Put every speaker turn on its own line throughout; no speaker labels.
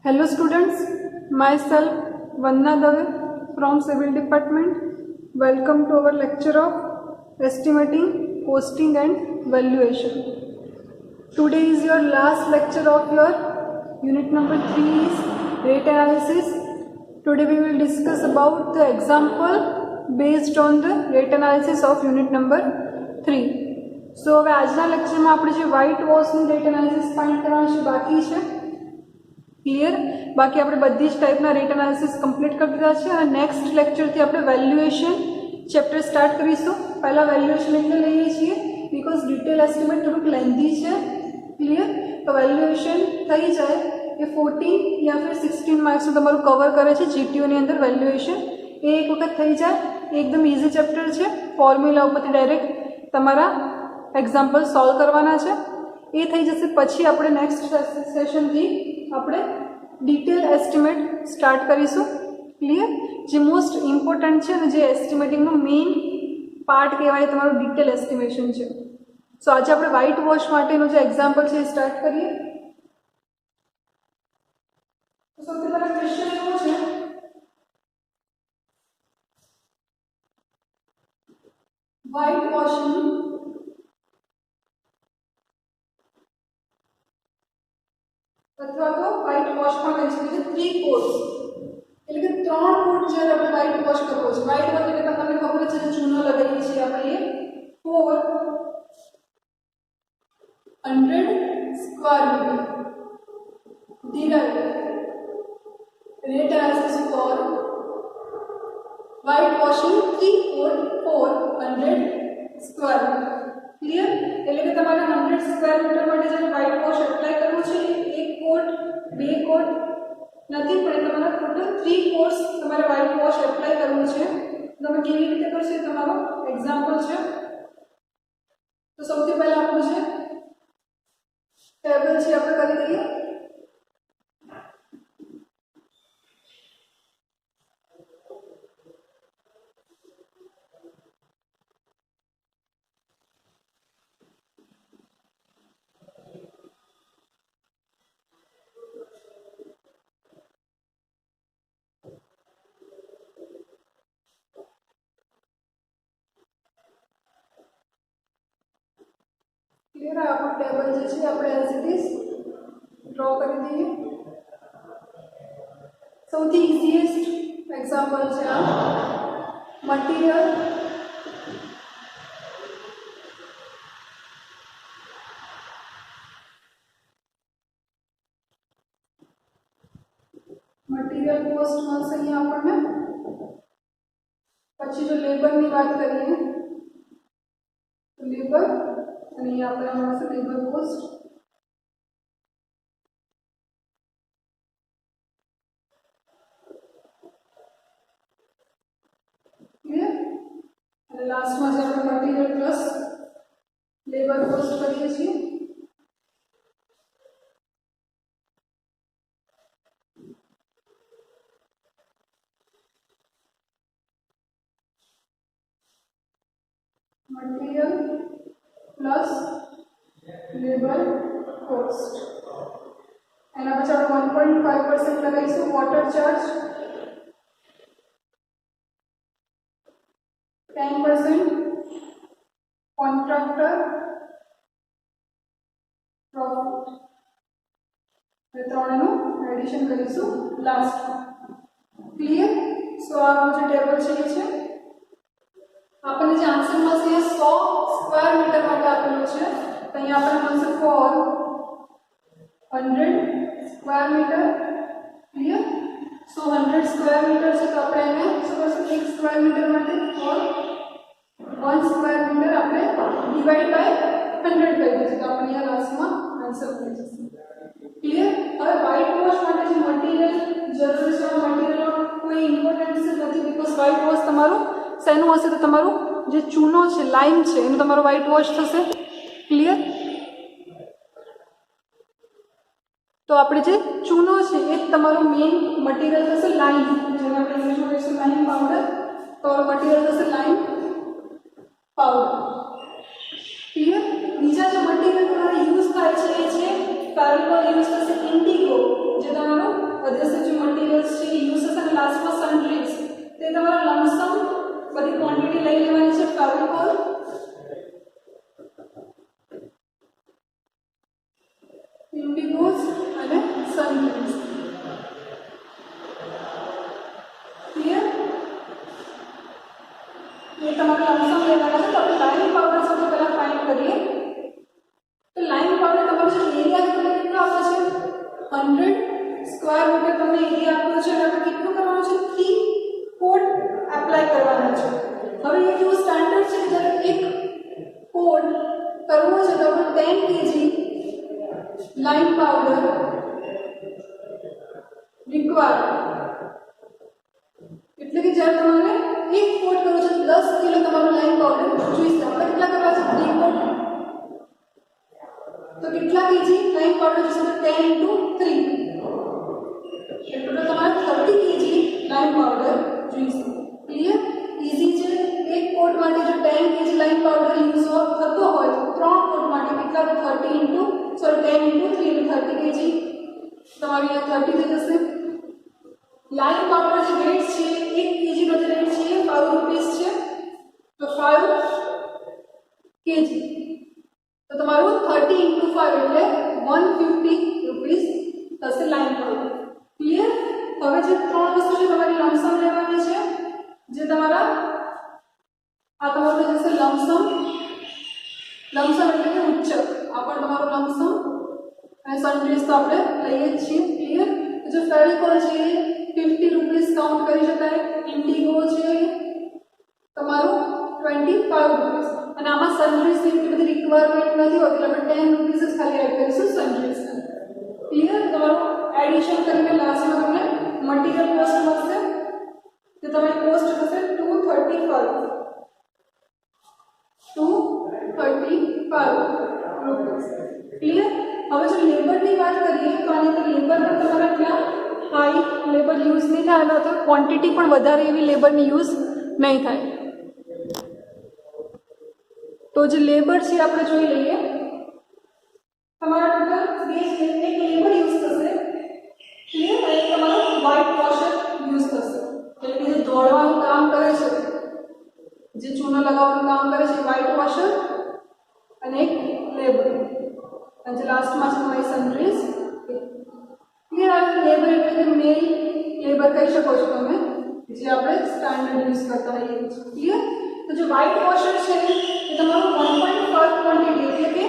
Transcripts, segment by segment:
Hello students, myself Vandana Dave from Civil Department. Welcome to our lecture of Estimating, Costing and Valuation. Today is your last lecture of your unit number 3 is rate analysis. Today we will discuss about the example based on the rate analysis of unit number 3. So હવે આજના લેક્ચરમાં આપણે જે white વોશની rate analysis find કરવાનું છે બાકી છે clear. બાકી આપણે બધી જ ટાઈપના રેટ એનાલિસિસ કમ્પ્લીટ કરી દીધા છે અને નેક્સ્ટ લેક્ચરથી આપણે વેલ્યુએશન ચેપ્ટર સ્ટાર્ટ કરીશું. પહેલાં વેલ્યુએશન એટલે લઈએ છીએ બિકોઝ ડિટેલ એસ્ટિમેટ થોડુંક લેન્ધી છે ક્લિયર. તો વેલ્યુએશન થઈ જાય એ 14 યા फिर 16 માર્ક્સનું તમારું કવર કરે છે જીટીઓની અંદર વેલ્યુએશન. એ એક વખત થઈ જાય એકદમ ઇઝી ચેપ્ટર છે. ફોર્મ્યુલા ઉપરથી ડાયરેક્ટ તમારા એક્ઝામ્પલ સોલ્વ કરવાના છે. એ થઈ જશે પછી આપણે નેક્સ્ટ સેશનથી આપણે ડિટેલ એસ્ટિમેટ સ્ટાર્ટ કરીશું ક્લિયર. જે મોસ્ટ ઇમ્પોર્ટન્ટ છે અને જે એસ્ટિમેટિંગનું મેઇન પાર્ટ કહેવાય તમારું ડિટેલ એસ્ટિમેશન છે. સો આજે આપણે વ્હાઇટ વોશ માટેનું જે એક્ઝામ્પલ છે એ સ્ટાર્ટ કરીએ. તો સૌથી પહેલા ક્વેશ્ચન એવો છે વ્હાઇટ વોશિંગ અથવા તો વ્હાઇટ વોશ પણ કહી શકીએ 3 કોટ્સ એટલે કે 3 કોટ જ્યારે આપણે વ્હાઇટ વોશ કરવો છે. વ્હાઇટ વોશ એટલે તમને ખબર છે જે ચૂનો લગાવીએ છીએ આપણે 400 square metre derived rate analysis for white washing 3 coat 400 square meter clear. એટલે કે તમારે 100 સ્ક્વેર મીટર માટે જે વ્હાઇટ વોશ એપ્લાય કરવું છે એક કોટ બે કોટ નથી પણ તમારે ટોટલ 3 કોટ્સ તમારે વ્હાઇટ વોશ એપ્લાય કરવું છે. તમે કેવી રીતે કરશો તમારો એક્ઝામ્પલ છે. તો સૌથી પહેલા આપણું છે ટેબલ છે આપણે કરી દઈએ. क्लियर है. आपको टेबल जो है આપણે એઝ ઇટ ઇઝ ડ્રો કરી દઈએ. સૌથી ઇઝીએસ્ટ એક્ઝામ્પલ છે આ મટીરીયલ કોસ્ટ મળશે અહીંયા આપણને. પછી જો લેબરની વાત કરીએ તો લેબર અને ये आपका हमारा से लेबर कोस्ट क्लियर. અને લાસ્ટમાં જે આપણે મટીરીયલ પ્લસ લેબર કોસ્ટ કરીએ છીએ. મટીરીયલ प्लस लेबर कॉस्ट एना પછી આપણે 1.5% લગાઈશું વોટર ચાર્જ 10% કોન્ટ્રાક્ટર પ્રોફિટ એ ત્રણનું એડિશન કરીશું લાસ્ટ. ક્લિયર. સો આ જે ટેબલ છે એ છે આપણને જે આન્સર મળશે એ 100 સ્ક્વેર મીટર માટે આપેલું છે. તો અહીંયા આપણને મળશે 400 સ્ક્વેર મીટર ક્લિયર. સો 100 સ્ક્વેર મીટર છે તો આપણે એને શું કરશું 1 સ્ક્વેર મીટર માટે 1 સ્ક્વેર મીટર આપણે ડિવાઈડ બાય 100 કરી દઈશું તો આપણે અહીંયા લાસ્ટમાં આન્સર મળી જશે ક્લિયર. હવે વ્હાઇટ વોશ માટે જે મટીરીયલ જરૂર છે મટીરીયલનો કોઈ ઇમ્પોર્ટન્સ નથી બીકોઝ વ્હાઇટ વોશ તમારું શેનું હશે તો તમારું જે ચૂનો છે લાઇમ છે એનું તમારો વ્હાઇટ વોશ થશે ક્લિયર. તો આપણે જે ચૂનો છે એ તમારું મેઇન મટીરીયલ થશે લાઇમ જેને આપણે ઇંગ્લિશમાં કહીશું લાઇમ પાવડર. તો મટીરીયલ થશે લાઇમ પાવડર ક્લિયર. બીજા જે મટીરીયલ તમારે યુઝ થાય છે એ છે કાર્બન યુઝ થશે ઇન્ડિગો જે તમારો ઇન્ડિગોઝ અને સનરાઈઝ. ક્લિયર? ये તમારે લમસમ લેવાના છે. તો આપણે લાઇન પાવડર સૌથી પહેલા ફાઇન્ડ કરીએ. તો લાઇન પાવડર તમારો જે એરિયા તમને કેટલો આપે છે 100 સ્ક્વેર મીટર તમને એરિયા આપ્યો છે. એટલે કેટલું કરવાનું છે 3 કોટ એપ્લાય કરવાના છે. હવે એ કેવું સ્ટાન્ડર્ડ છે જ્યારે એક કોટ કરવો છે તો આપણે 10 kg લાઇન પાવડર રિક્વાયર. એટલે કે જ્યારે તમારે એક કોટ કરવો છે 10 કિલો તમારું લાઇન પાવડર જોઈશે. આપણે કેટલા કરવા છે 3 કોટ. તો કેટલા કેજી લાઇન પાવડર જોઈશે? તો 10 × 3 એટલે તમારે 30 કેજી લાઇન પાવડર જોઈશે. ક્લિયર? ઈઝી છે. એક કોટ માટે જો 10 કેજી લાઇન પાવડર યુઝ થતો હોય તો 3 કોટ માટે કેટલા? 10 × 3 એટલે 30 કેજી તમારી અહીંયા 30 થઈ જશે. લાઇન પાવડર જે રેટ છે 1 કેજી નો જે રેટ છે 5 રૂપીસ છે. તો 5 કેજી તો તમારું 30 × 5 એટલે 150 રૂપીસ થશે લાઇન પાવડર. ક્લિયર? હવે જે ત્રણ વસ્તુ છે તમારી લમસમ લેવાની છે. જે તમારા આ તમારું જશે લમસમ. લમસમ એટલે કે ઉચ્ચક. આ પણ તમારું લમસમ અને સનરાઈઝ તો આપણે લઈએ જ છીએ. ક્લિયર? જો ફેવિકોલ છે 50 રૂપીસ કાઉન્ટ કરી શકાય. ઇન્ડિગો છે તમારું 25 રૂપીસ. અને આમાં સનરાઈઝ એટલી બધી રિક્વાયરમેન્ટ નથી હોતી એટલે આપણે 10 રૂપીસ જ ખાલી એડ કરીશું સનરાઈઝ. ક્લિયર? તમારું એડિશન કરીને લાસ્ટમાં તમને મટીરિયલ કોસ્ટ મળશે. તો તમારી કોસ્ટ થશે 235 રૂપીસ. ક્લિયર? હવે જો લેબરની વાત કરીએ તો આની અંદર લેબર પણ તમારા ત્યાં હાઈ લેબર યુઝ નહીં થાય અને તો ક્વોન્ટિટી પણ વધારે એવી લેબરની યુઝ નહીં થાય. તો જે લેબર છે આપણે જોઈ લઈએ. તમારા ટોટલ બે એક લેબર યુઝ થશે. ક્લિયર? અને તમારું વ્હાઇટ વોશર યુઝ થશે. એટલે કે જે દોડવાનું કામ કરે છે, જે ચૂનો લગાવવાનું કામ કરે છે વ્હાઇટ વોશર અને એક લેબર. અને જે લાસ્ટમાં છે તમારી સનરાઈઝ. ક્લિયર? આ લેબર એટલે કે મેલ લેબર કહી શકો છો તમે, જે આપણે સ્ટાન્ડર્ડ યુઝ કરતા હોઈએ છીએ. ક્લિયર? તો જે વ્હાઇટ વોશર છે એ તમારું 1.5 ક્વોન્ટિટી એટલે કે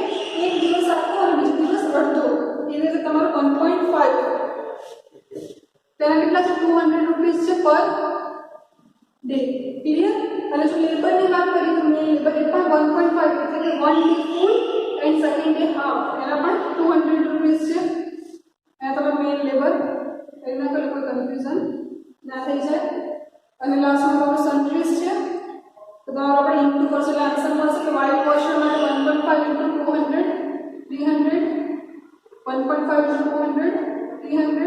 એક દિવસ આખો અને બીજો દિવસ અડધો એવી રીતે તમારું 1.5 તેના કેટલા છે 200 રૂપીસ છે પર ડે. ક્લિયર? અને જો લેબરની વાત કરીએ તો મેલ લેબર એ પણ 1.5 એટલે કે 1 day full and second day half એના પણ 200 રૂપીસ છે. અને તમે મેલ લેબર એના કોઈ કન્ફ્યુઝન ના થઈ જાય. અને લાસ્ટમાં તમારું સનરાઈઝ છે. તો તમારે આપણે ઇન્ટુ કરશું એટલે આન્સર મળશે કે વ્હાઇટ વોશર માટે 1.5 × 200 300 1.5 × 200 300.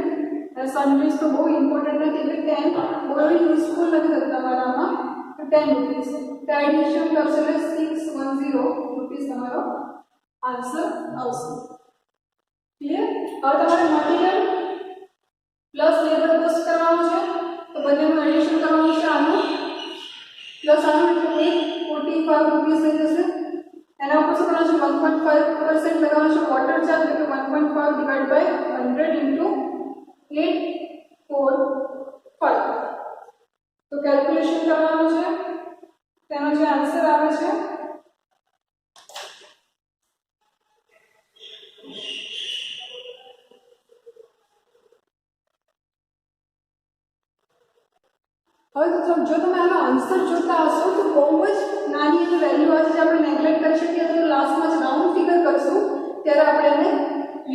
અને સનરાઈઝ તો બહુ ઇમ્પોર્ટન્ટ નથી એટલે 10 બહુ યુઝફુલ નથી થતું તમારામાં. તો 10 રૂપીસ તો એડિશન કરશો એટલે 610 રૂપીસ તમારો આન્સર આવશે. ક્લિયર? હવે તમારે મટીરિયલ પ્લસ લેબર કોસ્ટ કરવાનું છે. તો બંનેનું એડિશન કરવાનું છે. આનું પ્લસ આનું એટલે 45 રૂપીસ થઈ જશે. એના ઉપર શું કરવાનું છે 1.5% લગાવવાનું છે વોટર ચાર્જ એટલે કે 1.5 ડિવાઇડ બાય 100 × 845. તો કેલ્ક્યુલેશન કરવાનું છે. તેનો જે આન્સર આવે છે હવે જો તમે આનો આન્સર જોતા હશો તો બહુ જ નાની એની વેલ્યુ હશે જે આપણે નેગ્લેક્ટ કરી શકીએ. તો લાસ્ટમાં જ રાઉન્ડ ફિગર કરશું ત્યારે આપણે એને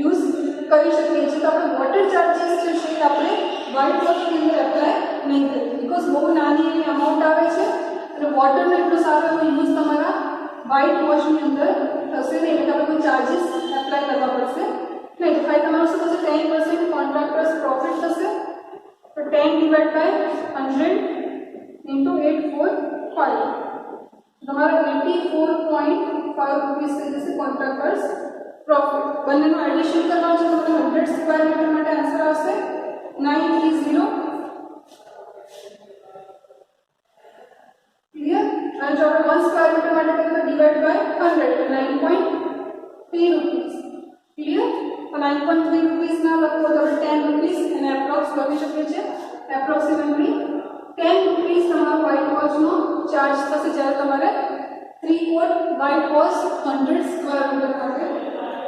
યુઝ કરી શકીએ છીએ. તો આપણે વોટર ચાર્જીસ જે છે એ આપણે વ્હાઇટ વોશની અંદર એપ્લાય નહીં કરીએ બિકોઝ બહુ નાની એની અમાઉન્ટ આવે છે અને વોટરનો એટલો સારો એવો યુઝ તમારા વ્હાઇટ વોશની અંદર થશે નહીં. એટલે આપણે કોઈ ચાર્જીસ એપ્લાય કરવા પડશે નહીં. તો ભાઈ તમારું શું થશે 10% કોન્ટ્રાક્ટર્સ પ્રોફિટ થશે. તો 10 ડિવાઇડ બાય 100 × 845 તમારો 84.5 રૂપીસ થઈ જશે કોન્ટ્રાક્ટર્સ પ્રોફિટ. બંનેનું એડિશન કરવાનું છે. તમને 100 સ્ક્વેર મીટર માટે આન્સર આવશે 930. ક્લિયર? અને જો આપણે 1 સ્ક્વેર મીટર માટે કરીએ તો ડિવાઇડ બાય 100 એટલે 9.3 રૂપીસ. ક્લિયર? 9.3 રૂપીસના લખો તો 10 રૂપીસ અને એપ્રોક્સ લખી શકીએ છીએ એપ્રોક્સિમેટલી 10 રૂપીસ તમારો વ્હાઇટ વોચનો ચાર્જ થશે જ્યારે તમારે 3 કોટ વ્હાઇટ વોચ 100 સ્ક્વેર મીટર માટે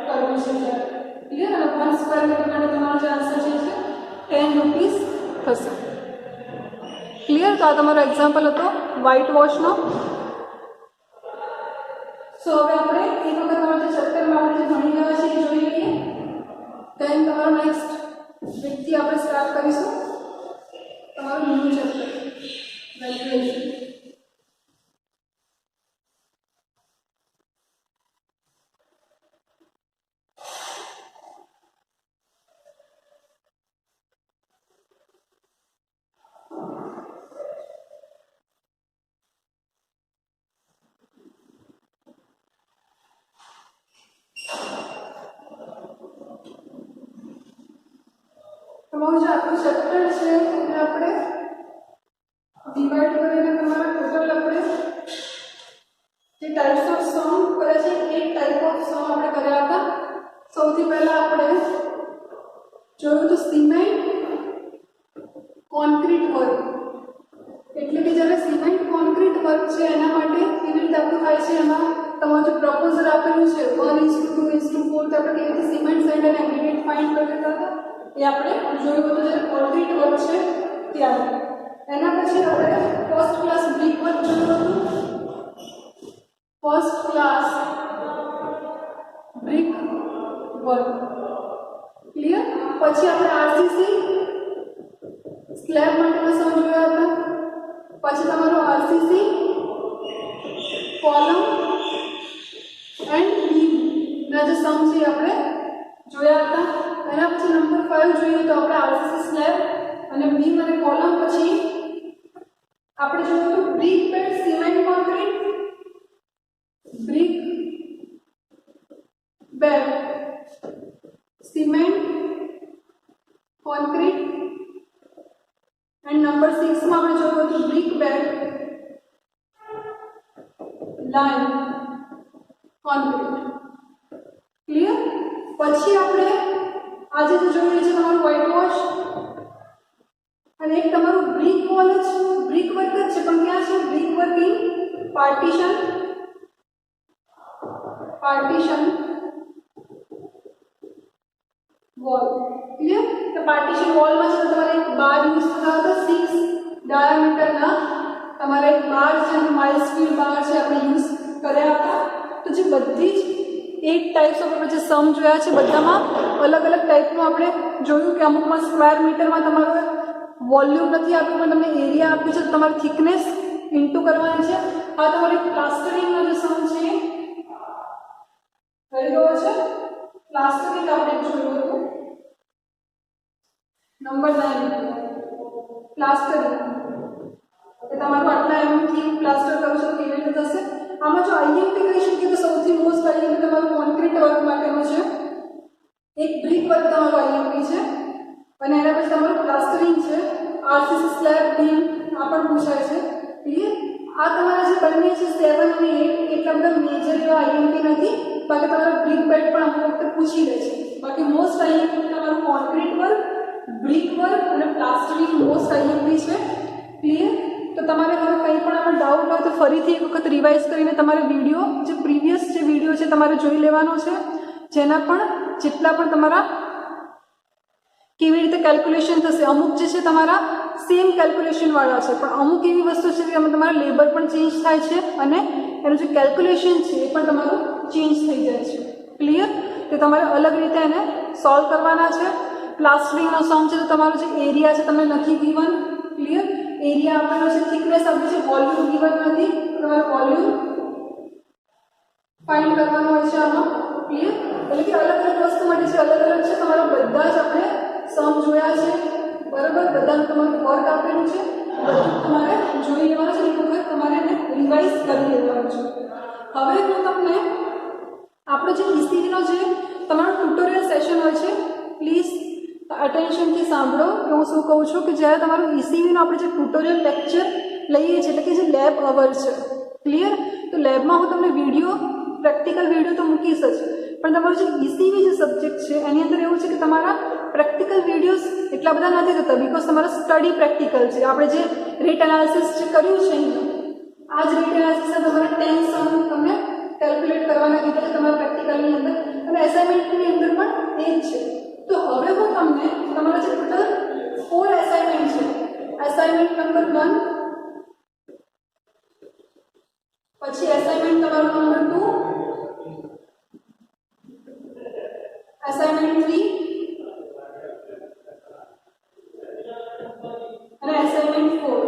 કરવું છે ત્યારે ક્લિયર અને 1 સ્ક્વેર મીટર માટે તમારો જે આન્સર છે 10 રૂપીસ થશે ક્લિયર તો આ તમારો એક્ઝામ્પલ હતો વ્હાઇટ વોચનો સો હવે આપણે એક વખત તમારા જે ચેપ્ટરમાં આપણે જે ભણી ગયા છે એ જોઈ લઈએ દેન તમારો નેક્સ્ટ વીકથી આપણે સ્ટાર્ટ કરીશું તમારું ન્યૂ ચેપ્ટર વેલ્યુએશન તમારું જે આખું ચેપ્ટર છે એને આપણે ડિવાઈડ કરીને તમારા ટોટલ આપણે જે ટાઈપ્સ ઓફ સમ કર્યા છે 8 ટાઈપ ઓફ સમ આપણે કર્યા હતા સૌથી પહેલા આપણે જોયું તો સિમેન્ટ કોન્ક્રીટ વર્ક એટલે કે જ્યારે સિમેન્ટ કોન્ક્રીટ વર્ક છે એના માટે કેવી રીતે આપણું થાય છે એમાં તમારું જે પ્રપોઝલ આપેલું છે 1:2:4 તો આપણે કેવી રીતે સિમેન્ટ સેન્ડ અને એગ્રીગેટ ફાઇન્ડ કરી દેતા હતા એ આપણે જોયું હતું જ્યારે કોન્ક્રીટ વર્ક છે ત્યારે એના પછી આપણે ફર્સ્ટ ક્લાસ બ્રિક વર્ક જોયું હતું first class brick work clear પછી આપણે આરસીસી સ્લેબ માટેના સમ જોયા હતા પછી તમારો આરસીસી કોલમ એન્ડ બીમ ના જે સમ છે આપણે જોયા હતા એના પછી નંબર 5 જોઈએ તો આપણે આરસીસી સ્લેબ અને બીમ અને કોલમ પછી આપણે જોયું તો brick bed cement concrete brick bed cement concrete and number 6 માં આપણે જોયું હતું brick bed line concrete clear પછી આપણે આજે જે જોયું છે તમારું વ્હાઇટ વોશ અને એક તમારું બ્રિક વોલ જ બ્રિક વર્ક જ છે પણ ક્યાં છે brick work in partition wall clear તો પાર્ટીશન વોલમાં છે તમારે એક બાર યુઝ થતા હતા 6 ડાયામીટરના તમારે એક બાર છે માઇલ સ્ક્વેર બાર છે આપણે યુઝ કર્યા હતા તો જે બધી જ 8 ટાઈપ્સ ઓફ આપણે જે સમ જોયા છે બધામાં અલગ અલગ ટાઈપનું આપણે જોયું કે અમુકમાં સ્ક્વેર મીટરમાં તમારું વોલ્યુમ નથી આપ્યું પણ તમને એરિયા આપ્યું છે તમારે થિકનેસ ઇન્ટુ કરવાની છે આ તમારે પ્લાસ્ટરિંગનો જે સમ છે થઈ ગયો છે પ્લાસ્ટરિંગ આપણે જોયું હતું નંબર 9 પ્લાસ્ટરિંગ એ તમારું આટલા એમથી પ્લાસ્ટર કરો છો કેવી રીતે થશે આમાં જો આઈએમપી કહી શકીએ તો સૌથી મોસ્ટ આઈએમપી તમારું કોન્ક્રીટ વર્ક માટેનું છે એક બ્રિક વર્ક તમારું આઈએમપી છે અને એના પછી તમારું પ્લાસ્ટરિંગ છે આરસીસી સ્લેબ બીમ આ પણ પૂછાય છે ક્લિયર આ તમારા જે બંને છે 7 અને 8 એટલા બધા મેજર એવા આઈએમપી નથી બાકી તમારા બ્રિક બેડ પણ અમુક વખતે પૂછી લે છે બાકી મોસ્ટ આઈએમપી તમારું કોન્ક્રીટ વર્ક બ્રિક વર્ક અને પ્લાસ્ટરિંગ મોસ્ટ આઈએમપી છે ક્લિયર તો તમારે હવે કંઈ પણ આમાં ડાઉટ હોય તો ફરીથી એક વખત રિવાઇઝ કરીને તમારે વિડીયો જે પ્રીવિયસ જે વિડીયો છે તમારે જોઈ લેવાનો છે જેના પણ જેટલા પણ તમારા કેવી રીતે કેલ્ક્યુલેશન થશે અમુક જે છે તમારા સેમ કેલ્ક્યુલેશનવાળા છે પણ અમુક એવી વસ્તુ છે કે તમારા લેબર પણ ચેન્જ થાય છે અને એનું જે કેલ્ક્યુલેશન છે એ પણ તમારું ચેન્જ થઈ જાય છે ક્લિયર તે તમારે અલગ રીતે એને સોલ્વ કરવાના છે પ્લાસ્ટરિંગનો સમ છે તો તમારો જે એરિયા છે તમને નથી ગીવન ક્લિયર એરિયા આપેલો છે થિકનેસ આપેલી છે વોલ્યુમ ગીવન નથી તમારે વોલ્યુમ ફાઇન્ડ કરવાનો હોય છે આમાં ક્લિયર એટલે કે અલગ અલગ વસ્તુ માટે છે અલગ અલગ છે તમારા બધા જ આપણે સમ જોયા છે બરાબર બધાનું તમારું વર્ક આપેલું છે બધું તમારે જોઈ લેવાનું છે એક વખત તમારે એને રિવાઇઝ કરી લેવાનું છે હવે હું તમને આપણો જે ઈસીવીનો જે તમારો ટ્યુટોરિયલ સેશન હોય છે પ્લીઝ અટેન્શનથી સાંભળો કે હું શું કહું છું કે જ્યારે તમારું ઈસીવીનો આપણે જે ટ્યુટોરિયલ લેક્ચર લઈએ છીએ એટલે કે જે લેબ અવર છે ક્લિયર તો લેબમાં હું તમને વિડીયો પ્રેક્ટિકલ વિડીયો તો મૂકીશ જ પણ તમારું જે ECV જે સબ્જેક્ટ છે એની અંદર એવું છે કે તમારા પ્રેક્ટિકલ વિડીયોઝ એટલા બધા નથી થતા, બિકોઝ તમારા સ્ટડી પ્રેક્ટિકલ છે. આપણે જે રેટ એનાલિસિસ જે કર્યું છે આ જ રેટ એનાલિસિસના તમારે 10 સમ તમને કેલ્ક્યુલેટ કરવાના કીધા છે તમારા પ્રેક્ટિકલની અંદર, અને એસાઇનમેન્ટની અંદર પણ એ જ છે. તો હવે હું તમને તમારા જે ટોટલ 4 એસાઇનમેન્ટ છે, એસાઇનમેન્ટ નંબર 1, પછી એસાઇનમેન્ટ તમારું નંબર 2, એસાઇનમેન્ટ 3 અને એસાઇનમેન્ટ 4.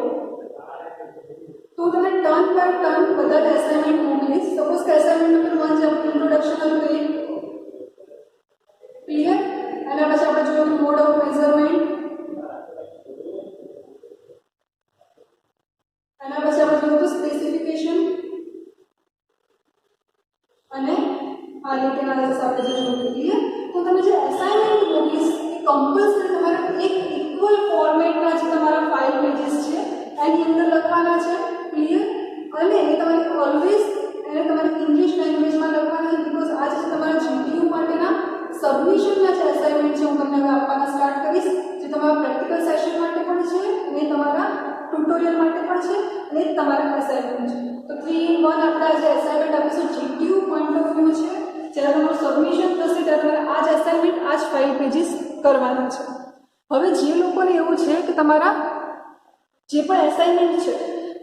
તો તમે ટર્ન બાય ટર્ન બધા એસાઇનમેન્ટ મોકલીશ. સપોઝ કે એસાઇનમેન્ટ નંબર 1 જે ઇન્ટ્રોડક્શન હતું એ ક્લિયર, અને પછી આપણે જોયું મોડ ઓફ મેઝરમેન્ટ, એના પછી આપણે જોયું સ્પેસિફિકેશન, અને આ રીતે એનાલિસિસ આપણે જોયું. ક્લિયર. તો તમે જે એસાઇનમેન્ટ મોકલીશ એ કમ્પલસરી તમારે એક ઇક્વલ ફોર્મેટના જે તમારા 5 પેજીસ છે એની અંદર લખવાના છે. ક્લિયર. અને એ તમારે ઓલવેઝ એને તમારે ઇંગ્લિશ લેંગ્વેજમાં લખવાના છે, બિકોઝ આ જે તમારા GTU માટેના સબમિશનના જે એસાઇનમેન્ટ છે હું તમને હવે આપવાના સ્ટાર્ટ કરીશ, જે તમારા પ્રેક્ટિકલ સેશન માટે પણ છે અને તમારા ટ્યુટોરિયલ માટે પણ છે, અને તમારા એસાઇનમેન્ટ છે. તો 3 in 1 આપણે જે એસાઇનમેન્ટ આપીશું GTU પોઈન્ટ ઓફ વ્યૂ છે. જ્યારે તમારું સબમિશન થશે ત્યારે તમારે આ જ એસાઇનમેન્ટ આ જ 5 પેજીસ કરવાના છે. હવે જે લોકોને એવું છે કે તમારા જે પણ એસાઇનમેન્ટ છે,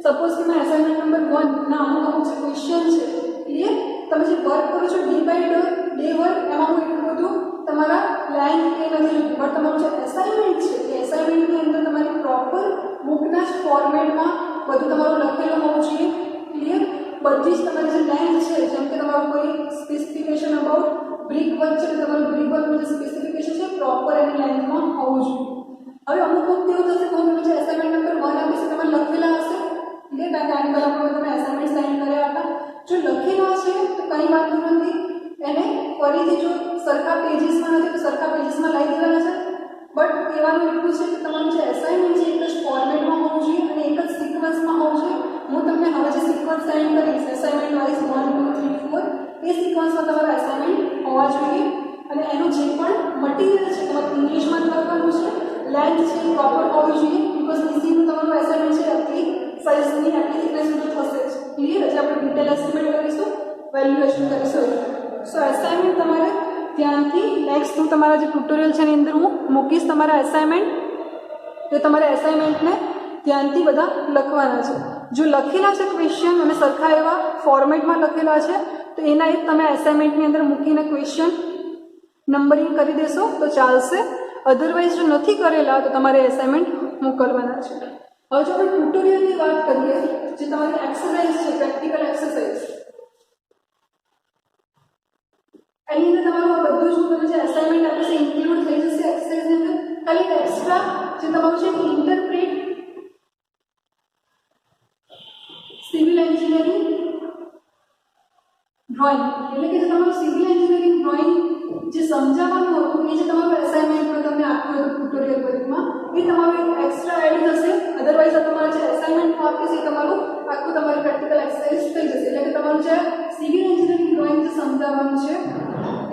સપોઝ કે મેં એસાઇનમેન્ટ નંબર 1 ના અમુક જે ક્વેશ્ચન છે, ક્લિયર, તમે જે વર્ક કરો છો ડે બાય ડે વર્ક, એમાં હું એટલું બધું તમારા લેન્થ એ નથી જોતું, બટ તમારું જે એસાઇનમેન્ટ છે એ એસાઇનમેન્ટની અંદર તમારી પ્રોપર બુકના જ ફોર્મેટમાં બધું તમારું લખેલું હોવું જોઈએ. ક્લિયર. બધી જ તમારી જે લેન્થ છે, જેમ કે તમારું કોઈ સ્પેસિફિકેશન અબાઉટ બ્રિક વર્ક છે, તમારું બ્રિક વર્કનું જે સ્પેસિફિકેશન છે પ્રોપર એની લેન્થમાં હોવું જોઈએ. હવે અમુક વખતે એવું થશે કે હું તમે જે એસાઇનમેન્ટ નંબર 1 આપીશ તમે લખેલા હશે, ક્લિયર, કારણ કે પહેલાં તમે એસાઇનમેન્ટ સાઇન કર્યા હતા, જો લખેલા છે તો કંઈ વાંધો નથી, એને ફરીથી જો સરખા પેજીસમાં નથી તો સરખા પેજીસમાં લઈ દેવાના છે. બટ કહેવાનું એટલું છે કે તમારું જે એસાઇનમેન્ટ છે એક જ ફોર્મેટમાં હોવું જોઈએ અને એક જ સિક્વન્સમાં હોવું જોઈએ. હું તમને હવે જે સિક્વન્સ સેન્ડ કરીશ એસાઇનમેન્ટ વાઇઝ 1 2 3 4 એ સિક્વન્સમાં તમારા એસાઇનમેન્ટ હોવા જોઈએ, અને એનું જે પણ મટીરિયલ છે તમારે ઇંગ્લિશમાં લખવાનું છે, લેન્થ છે પ્રોપર હોવી જોઈએ, બિકોઝ ઇઝીનું તમારું એસાઇનમેન્ટ છે આટલી સાઇઝની આટલી થિકનેસ સુધી થશે જ. ક્લિયર. હજી આપણે ડિટેલ એસ્ટિમેટ કરીશું, વેલ્યુએશન કરીશું. સો એસાઇનમેન્ટ તમારે ત્યાંથી નેક્સ્ટ હું તમારા જે ટ્યુટોરિયલ છે એની અંદર હું મૂકીશ તમારા એસાઇનમેન્ટ, તો તમારા એસાઇનમેન્ટને ધ્યાનથી બધા લખવાના છે. જો લખેલા છે ક્વેશ્ચન અને સરખા એવા ફોર્મેટમાં લખેલા છે તો એના એક તમે એસાઇનમેન્ટની અંદર મૂકીને ક્વેશ્ચન નંબરિંગ કરી દેશો તો ચાલશે. અધરવાઇઝ જો નથી કરેલા તો તમારે એસાઇનમેન્ટ મોકલવાના છે. હવે જો આપણે ટ્યુટોરિયલની વાત કરીએ, જે તમારી એક્સરસાઇઝ છે પ્રેક્ટિકલ એક્સરસાઇઝ, એની અંદર તમારું બધું જ તમે જે એસાઇનમેન્ટ આપે છે ઇન્ક્લુડ થઈ જશે એક્સરસાઇઝની અંદર. ખાલી એક્સ્ટ્રા જે તમારું છે ઇન્ટરપ્રેટ સિવિલ એન્જિનિયરિંગ ડ્રોઈંગ, એટલે કે જે તમારું સિવિલ એન્જિનિયરિંગ ડ્રોઈંગ જે સમજાવવાનું હતું એ જે તમારું એસાઇનમેન્ટમાં તમને આપ્યું હતું ટ્યુટોરિયલ વર્કમાં, એ તમારું એક એક્સ્ટ્રા એડ થશે. અધરવાઇઝ તમારે જે એસાઇનમેન્ટ આપીશ એ તમારું આખું તમારી પ્રેક્ટિકલ એક્સરસાઇઝ થઈ જશે. એટલે કે તમારું જે સિવિલ એન્જિનિયરિંગ ડ્રોઈંગ જે સમજાવવાનું છે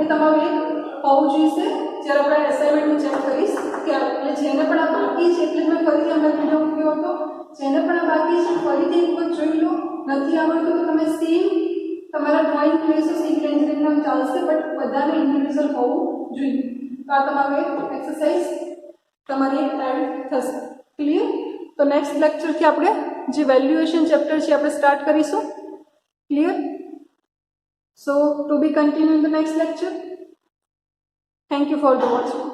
એ તમારું એક હોવું જોઈએ. જ્યારે આપણે એસાઇનમેન્ટ હું ચેક કરીશ ત્યારે, એટલે જેને પણ આ બાકી છે, એટલે મેં ફરીથી અમે વિડીયો મૂક્યો હતો, જેને પણ આ બાકી છે ફરીથી એક વખત જોઈ લો. નથી આવડતું તો તમે સેમ તમારા ડ્રોઈંગ લેશો, સિવિલ એન્જિનિયરિંગમાં ચાલશે, બટ બધાને ઇન્ડિવિજ્યુઅલ હોવું જોઈએ. તો આ તમારું એક એક્સરસાઇઝ તમારી એડ થશે. ક્લિયર. તો નેક્સ્ટ લેક્ચરથી આપણે જે વેલ્યુએશન ચેપ્ટર છે આપણે સ્ટાર્ટ કરીશું. Clear. So to be continued in the next lecture. Thank you for the watching.